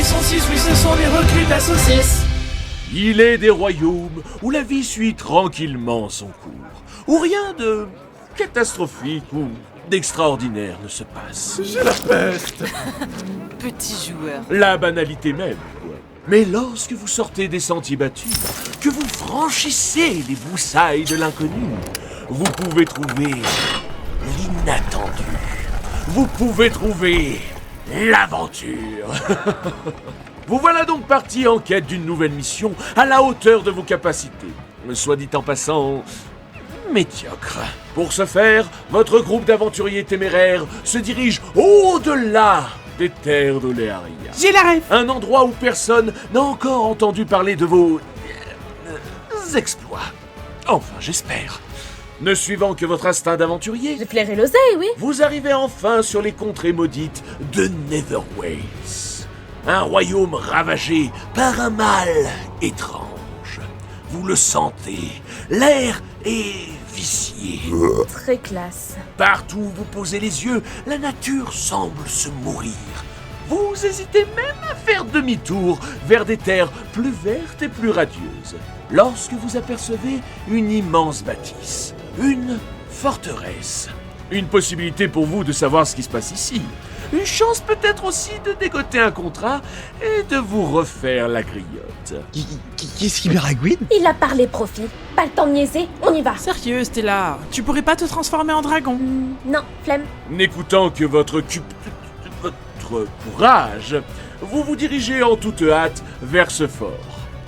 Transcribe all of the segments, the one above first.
106, oui, ce sont les recrues de la saucisse. Il est des royaumes où la vie suit tranquillement son cours, où rien de catastrophique ou d'extraordinaire ne se passe. J'ai la peste. Petit joueur. La banalité même, quoi. Mais lorsque vous sortez des sentiers battus, que vous franchissez les broussailles de l'inconnu, vous pouvez trouver l'inattendu. Vous pouvez trouver l'aventure. Vous voilà donc parti en quête d'une nouvelle mission à la hauteur de vos capacités. Soit dit en passant, médiocre. Pour ce faire, votre groupe d'aventuriers téméraires se dirige au-delà des terres d'Oléaria. J'ai la rêve. Un endroit où personne n'a encore entendu parler de vos exploits. Enfin, j'espère. Ne suivant que votre instinct d'aventurier, J'ai flairé l'oseille, oui. vous arrivez enfin sur les contrées maudites de Netherways. Un royaume ravagé par un mal étrange. Vous le sentez, l'air est vicié. Très classe. Partout où vous posez les yeux, la nature semble se mourir. Vous hésitez même à faire demi-tour vers des terres plus vertes et plus radieuses, lorsque vous apercevez une immense bâtisse, une forteresse. Une possibilité pour vous de savoir ce qui se passe ici. Une chance peut-être aussi de dégoter un contrat et de vous refaire la griotte. Qu'est-ce qui baragouine? Il a parlé profit. Pas le temps de niaiser, on y va. Sérieux, Stella, tu pourrais pas te transformer en dragon? Non, flemme. N'écoutant que votre courage, vous vous dirigez en toute hâte vers ce fort.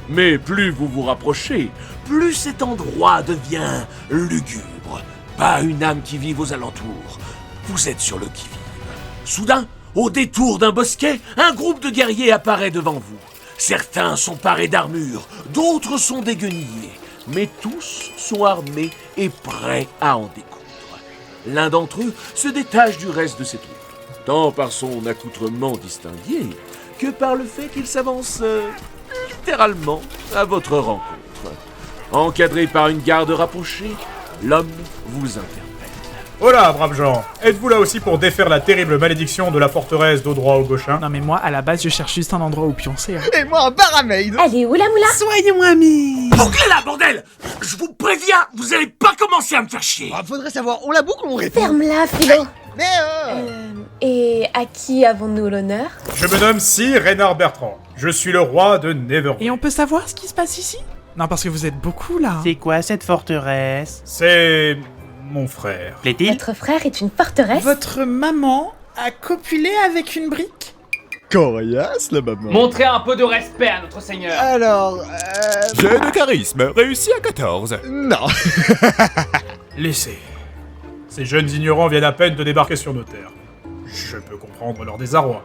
Mais plus vous vous rapprochez, plus cet endroit devient lugubre. Pas une âme qui vive aux alentours. Vous êtes sur le qui-vive. Soudain, au détour d'un bosquet, un groupe de guerriers apparaît devant vous. Certains sont parés d'armure, d'autres sont des guenilles, mais tous sont armés et prêts à en découdre. L'un d'entre eux se détache du reste de ses troupes, tant par son accoutrement distingué que par le fait qu'il s'avance littéralement à votre rencontre. Encadré par une garde rapprochée, l'homme vous interpelle. Hola, braves gens. Êtes-vous là aussi pour défaire la terrible malédiction de la forteresse d'Audroit au Gauchin? Non mais moi, à la base, je cherche juste un endroit où pioncer. Hein. Et moi, un barmaid. Elle est où la moula? Soyons amis. Bouclez-la, bordel! Je vous préviens, vous allez pas commencer à me faire chier! Faudrait savoir, on la boucle ou on répond? Ferme-la, Philo. Mais Et à qui avons-nous l'honneur? Je me nomme Sir Reynard Bertrand. Je suis le roi de Netherwood. Et on peut savoir ce qui se passe ici? Non, parce que vous êtes beaucoup là. C'est quoi cette forteresse? C'est mon frère. Plaît-il? Votre frère est une forteresse? Votre maman a copulé avec une brique? coriace, la maman. Montrez un peu de respect à notre seigneur. Alors, J'ai de charisme, réussi à 14. non. Laissez. Ces jeunes ignorants viennent à peine de débarquer sur nos terres. Je peux comprendre leur désarroi.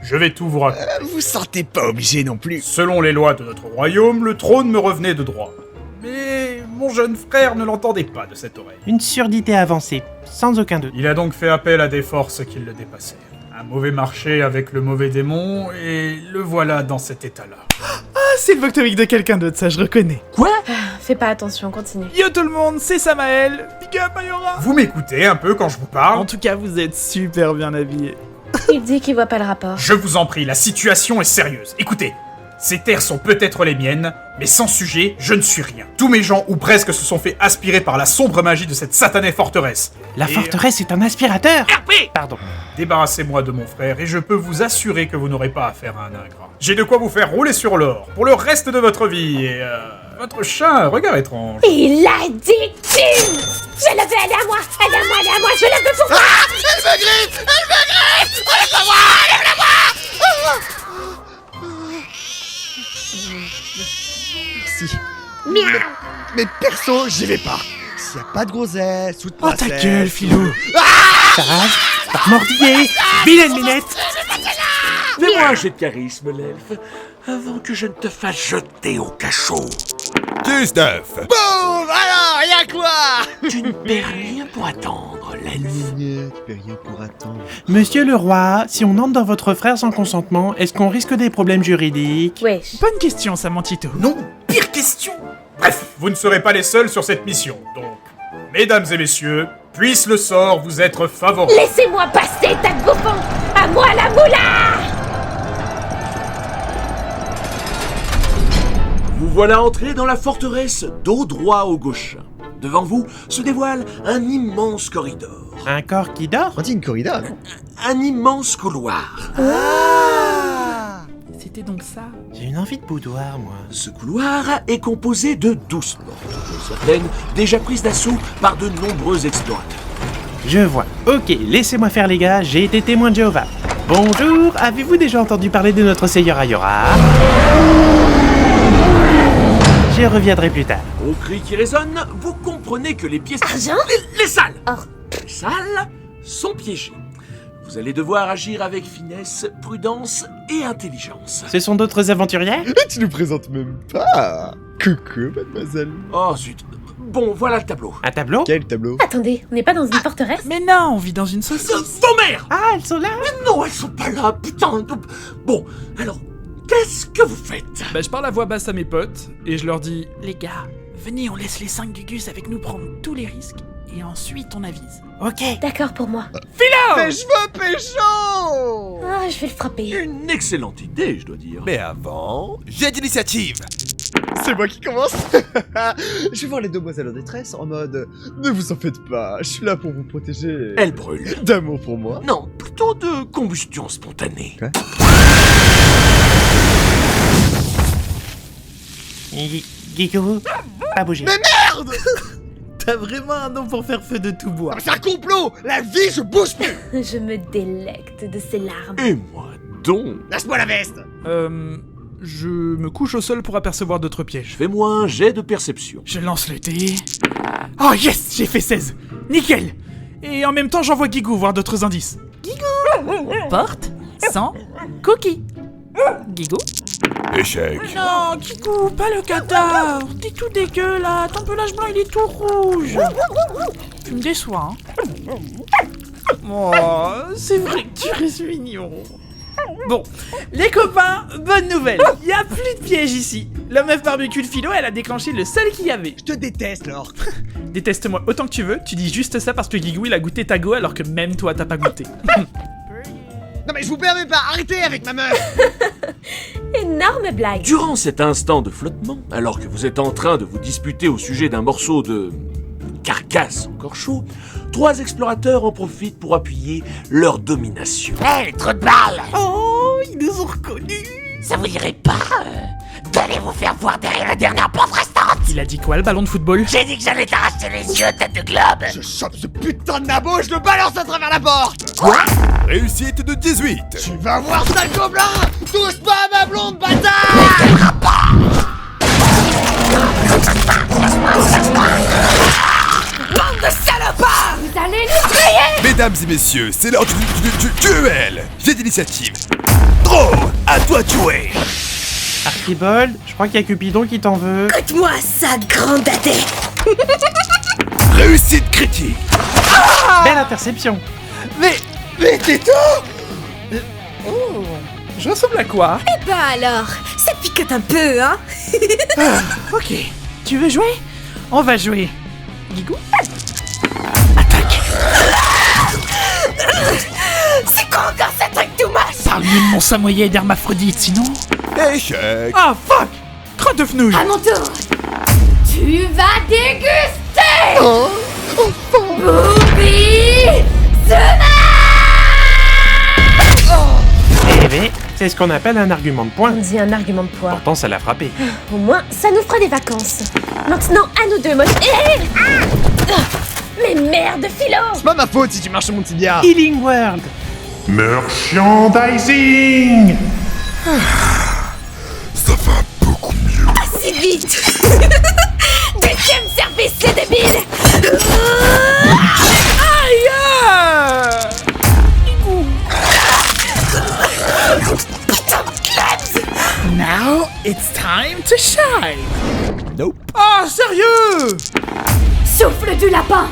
Je vais tout vous raconter. Vous sentez pas obligé non plus. Selon les lois de notre royaume, le trône me revenait de droit. Mais mon jeune frère ne l'entendait pas de cette oreille. Une surdité avancée, sans aucun doute. Il a donc fait appel à des forces qui le dépassaient. Un mauvais marché avec le mauvais démon, et le voilà dans cet état-là. Ah, c'est le voctomique de quelqu'un d'autre, ça je reconnais. Fais pas attention, continue. Yo tout le monde, c'est Samael. Big up Ayora. Vous m'écoutez un peu quand je vous parle? En tout cas, vous êtes super bien habillés. Il dit qu'il voit pas le rapport. Je vous en prie, la situation est sérieuse. Écoutez, ces terres sont peut-être les miennes, mais sans sujet, je ne suis rien. Tous mes gens, ou presque, se sont fait aspirer par la sombre magie de cette satanée forteresse. La Et- forteresse est un aspirateur. RP! Pardon. Débarrassez-moi de mon frère et je peux vous assurer que vous n'aurez pas affaire à un ingrat. J'ai de quoi vous faire rouler sur l'or pour le reste de votre vie et votre chat a un regard étrange. Il a dit thune. Je le veux, elle est à moi. Elle est à moi, elle est à moi. Je le veux pour toi. Elle me griffe. Merci. Mais perso, j'y vais pas. S'il y a pas de grossesse ou de Oh ta princesse gueule, Philou. Par mordillé. Vilaine minette. Fais-moi un jet de charisme, l'elfe, avant que je ne te fasse jeter au cachot. 19. Boum. Alors, y'a quoi? Tu ne perds rien pour attendre, l'elfe. Rien pour attendre. Monsieur le roi, si on entre dans votre frère sans consentement, est-ce qu'on risque des problèmes juridiques? Wesh. Bonne question, Samantito. Non, pire question. Bref, vous ne serez pas les seuls sur cette mission, donc, mesdames et messieurs, puisse le sort vous être favorable. Laissez-moi passer, tas de bouffon. À moi la moula. voilà entré dans la forteresse, dos droit au gauche. Devant vous se dévoile un immense corridor. Un corps qui dort? On dit une corrida. Un immense couloir. C'était donc ça. J'ai une envie de boudoir, moi. Ce couloir est composé de 12 portes, dont certaines déjà prises d'assaut par de nombreux explorateurs. Je vois. Ok, laissez-moi faire les gars, j'ai été témoin de Jéhovah. Bonjour, avez-vous déjà entendu parler de notre Seigneur Ayora? J'y reviendrai plus tard. Au cri qui résonne, vous comprenez que les pièces... Argent? Les salles Or. Les salles sont piégées. Vous allez devoir agir avec finesse, prudence et intelligence. Ce sont d'autres aventurières? Tu nous présentes même pas. Coucou, mademoiselle. Oh zut. Bon, voilà le tableau. Un tableau? Quel tableau? Attendez, on n'est pas dans une forteresse? Mais non, on vit dans une saucisse. Vos mères! Ah, elles sont là? Non, elles sont pas là, putain. Bon, alors, qu'est-ce que vous faites? Bah je parle à voix basse à mes potes, et je leur dis... Les gars, venez, on laisse les 5 Gugus avec nous prendre tous les risques. Et ensuite, on avise. Ok. D'accord pour moi. Mais je veux pécho. Ah, je vais le frapper. Une excellente idée, je dois dire. Mais avant, j'ai d'initiative. C'est moi qui commence. Je vais voir les demoiselles en détresse en mode ne vous en faites pas, je suis là pour vous protéger. Elle brûle. D'amour pour moi. Non, plutôt de combustion spontanée. Quoi? Guigou, pas bouger. Mais merde. T'as vraiment un nom pour faire feu de tout bois. C'est un complot. La vie, je bouge plus. Je me délecte de ces larmes. Et moi donc. Lâche-moi la veste. Je me couche au sol pour apercevoir d'autres pièges. Fais-moi un jet de perception. Je lance le dé... Oh yes, j'ai fait 16. Nickel. Et en même temps, j'envoie Guigou voir d'autres indices. Porte sans cookie. Guigou? Échec. Non, Guigou, pas le cadavre. T'es tout dégueu là. Ton pelage blanc il est tout rouge. Tu me déçois, hein. Oh, c'est vrai que tu restes mignon. Bon, les copains, bonne nouvelle. Y a plus de piège ici. La meuf barbecue de philo, elle a déclenché le seul qu'il y avait. Je te déteste, Laure. Déteste-moi autant que tu veux, tu dis juste ça parce que Guigou il a goûté ta go alors que même toi t'as pas goûté. Non mais je vous permets pas, arrêtez avec ma meuf. Énorme blague. Durant cet instant de flottement, alors que vous êtes en train de vous disputer au sujet d'un morceau de carcasse encore chaud, 3 explorateurs en profitent pour appuyer leur domination. Hé, trop de balles. Oh, ils nous ont reconnus. Ça vous dirait pas d'aller vous faire voir derrière la dernière porte restante? Il a dit quoi le ballon de football? J'ai dit que j'allais t'arracher les yeux, tête de globe. Je chope ce putain de nabo, je le balance à travers la porte. Quoi? Réussite de 18. Tu vas voir, sale gobelin. Touche pas à ma blonde, bâtard. Quel rapport? Bande de salopards! Vous allez nous griller! Mesdames et messieurs, c'est l'heure du duel. J'ai d'initiative. Draw, à toi de jouer. Archibald, je crois qu'il y a Cupidon qui t'en veut. Écoute-moi ça, grande dadé! Réussite critique. Belle interception. Mais Této. Je ressemble à quoi? Eh ben alors, ça picote un peu, hein? Ok, tu veux jouer? On va jouer. Guigou? C'est quoi encore ce truc tout moche? Parle-lui de mon samoyed hermaphrodite, sinon... Échec. Ah fuck! Crotte de fenouil! À mon tour! Tu vas déguster! Oh. Booby! Eh bien, c'est ce qu'on appelle un argument de poing. On dit un argument de poids. Pourtant, ça l'a frappé. Au moins, ça nous fera des vacances. Maintenant, à nous deux, moche. Mais merde, Philo! C'est pas ma faute si tu marches sur mon tibia. Healing World. Merchandising. Ça va beaucoup mieux. Si vite! Deuxième service, c'est débile! Aïe! Now it's time to shine! Nope. Ah, sérieux? Souffle du lapin!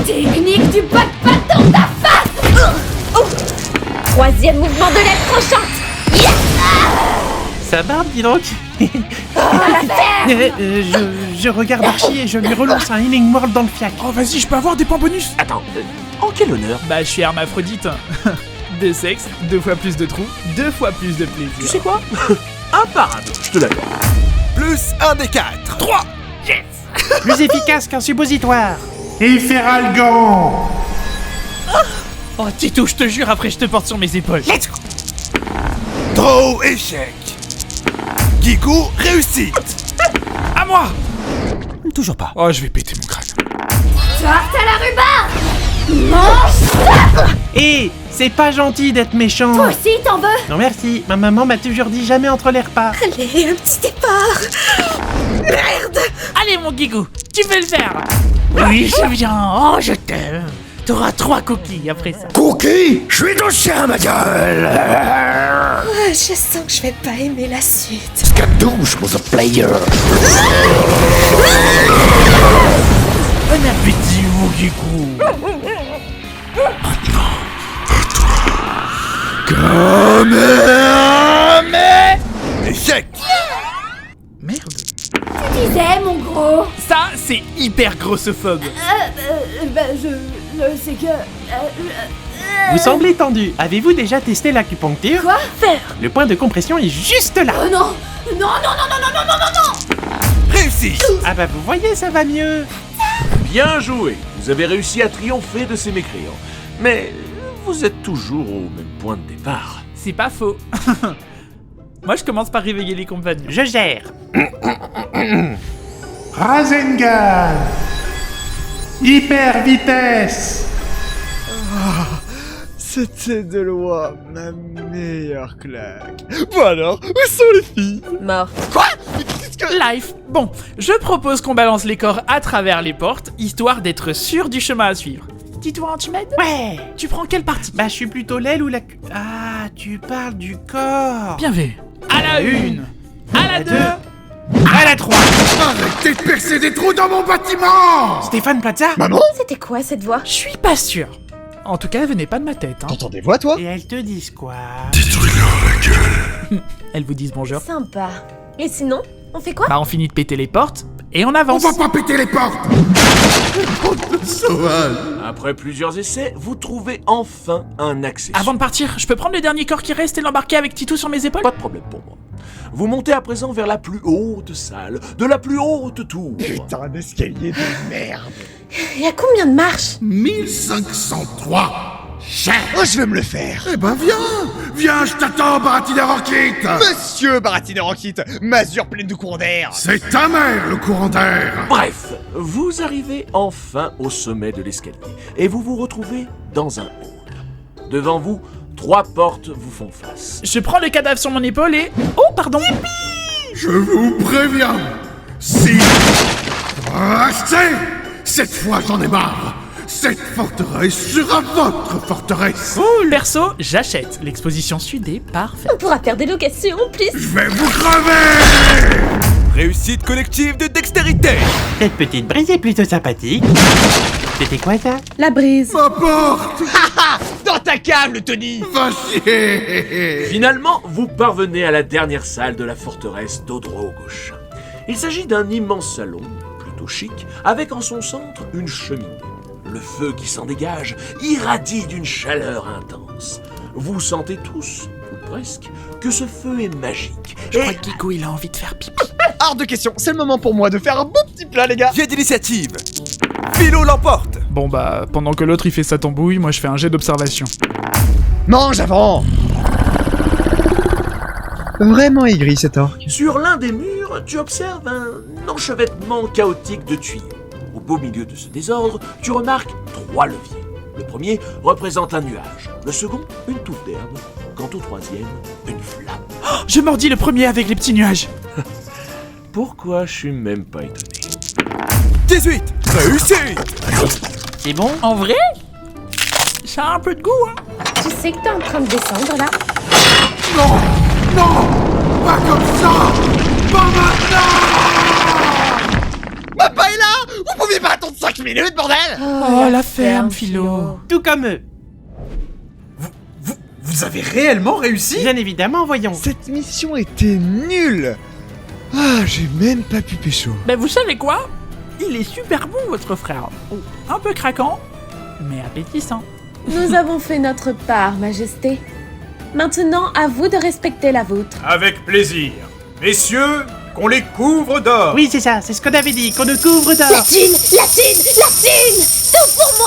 Technique du pas de patin de la face! Troisième mouvement de l'aile tranchante! Yes! Ça barbe, dis donc. Je regarde Archie et je lui relance un Healing World dans le fiac. Oh, vas-y, je peux avoir des points bonus? Attends, en quel honneur? Bah, je suis hermaphrodite. 2 sexes, 2 fois plus de trous, 2 fois plus de plaisir. Tu sais quoi? Imparable, je te l'accorde. Plus plus un des 4. 3. Plus efficace qu'un suppositoire. Efferalgan. Oh, Titou, je te jure, après je te porte sur mes épaules. Draw, échec. Guigou, réussite. À moi. Toujours pas. Oh, je vais péter mon crâne. Tarte à la rhubarbe. Mange. Et c'est pas gentil d'être méchant. Toi aussi, t'en veux? Non merci, ma maman m'a toujours dit jamais entre les repas. Allez, un petit départ. Merde. Allez, mon Guigou, tu peux le faire. Oui, je viens. Oh, je t'aime. T'auras 3 coquilles après ça. Cookie, je suis ton chien, ma gueule. Je sens que je vais pas aimer la suite. Scadouche was a player. Bon appétit, mon Guigou. Échec. Merde. Tu disais, mon gros. Ça, c'est hyper grossophobe. C'est que... Vous semblez tendu. Avez-vous déjà testé l'acupuncture? Quoi? Faire? Le point de compression est juste là. Oh non. Non. Réussi. Ah bah vous voyez, ça va mieux. Bien joué. Vous avez réussi à triompher de ces mécréants. Mais vous êtes toujours au même point de départ. C'est pas faux. Moi, je commence par réveiller les compagnons. Je gère. Rasengan. Hyper vitesse. C'était de loin ma meilleure claque. Bon alors, où sont les filles? Mort. Quoi? Mais qu'est-ce que... Life. Bon, je propose qu'on balance les corps à travers les portes, histoire d'être sûr du chemin à suivre. Dis-toi, tu m'aides? Ouais. Tu prends quelle partie? Bah je suis plutôt l'aile ou la... Ah, tu parles du corps. Bien vu. À la 1, à la 2, À la 3. Arrêtez de percer des trous dans mon bâtiment. Stéphane Plaza. Maman? C'était quoi cette voix? je suis pas sûr. En tout cas, elle venait pas de ma tête. Hein. T'entends des voix, toi? Et elles te disent quoi? Elles vous disent bonjour. Sympa. Et sinon, on fait quoi? Bah, on finit de péter les portes et on On avance. va pas péter les portes. Sauvage. Après plusieurs essais, vous trouvez enfin un accès. Avant de partir, je peux prendre le dernier corps qui reste et l'embarquer avec Titou sur mes épaules? Pas de problème pour moi. Vous montez à présent vers la plus haute salle, de la plus haute tour. Putain d'escalier de merde. Il y a combien de marches? 1503. Cher. Oh, je vais me le faire. Eh ben viens, je t'attends, Baratine Rockit. Monsieur Baratine Rockit, masure pleine de courant d'air. C'est ta mère, le courant d'air. Bref, vous arrivez enfin au sommet de l'escalier et vous vous retrouvez dans un hall. Devant vous, 3 portes vous font face. Je prends le cadavre sur mon épaule et... Oh, pardon. Je vous préviens, si vous restez, cette fois j'en ai marre. Cette forteresse sera votre forteresse. Cool. Perso, j'achète. L'exposition sud est parfaite. On pourra faire des locations en plus. Je vais vous crever. Réussite collective de dextérité. Cette petite brise est plutôt sympathique. C'était quoi ça? La brise. Ma porte. Dans ta câble, Tony. Va chier. Finalement, vous parvenez à la dernière salle de la forteresse d'Odro gauche. Il s'agit d'un immense salon, plutôt chic, avec en son centre une cheminée. Le feu qui s'en dégage irradie d'une chaleur intense. Vous sentez tous, ou presque, que ce feu est magique. Je crois que Guigou, il a envie de faire pipi. Hors de question, c'est le moment pour moi de faire un beau petit plat, les gars. Jet d'initiative. Philo l'emporte. Bon bah, pendant que l'autre il fait sa tambouille, moi je fais un jet d'observation. Mange avant. Vraiment aigri cet orc. Sur l'un des murs, tu observes un enchevêtrement chaotique de tuyaux. Au beau milieu de ce désordre, tu remarques 3 leviers. Le premier représente un nuage, le second, une touffe d'herbe, quant au troisième, une flamme. Oh, je mordis le premier avec les petits nuages. Pourquoi je suis même pas étonné? 18. Réussite. C'est bon? En vrai? Ça a un peu de goût, hein. Tu sais que t'es en train de descendre là? Non, pas comme ça. Pas maintenant. Papa est là. Vous pouviez pas attendre 5 minutes, bordel. Oh, la ferme, Philo. Tout comme eux. Vous avez réellement réussi? Bien évidemment, voyons. Cette mission était nulle. Ah, j'ai même pas pu pécho. Ben vous savez quoi? Il est super bon, votre frère. Un peu craquant, mais appétissant. Nous avons fait notre part, Majesté. Maintenant, à vous de respecter la vôtre. Avec plaisir. Messieurs, qu'on les couvre d'or. Oui, c'est ça, c'est ce qu'on avait dit, qu'on nous couvre d'or. La thune, la thune, la thune. Tout pour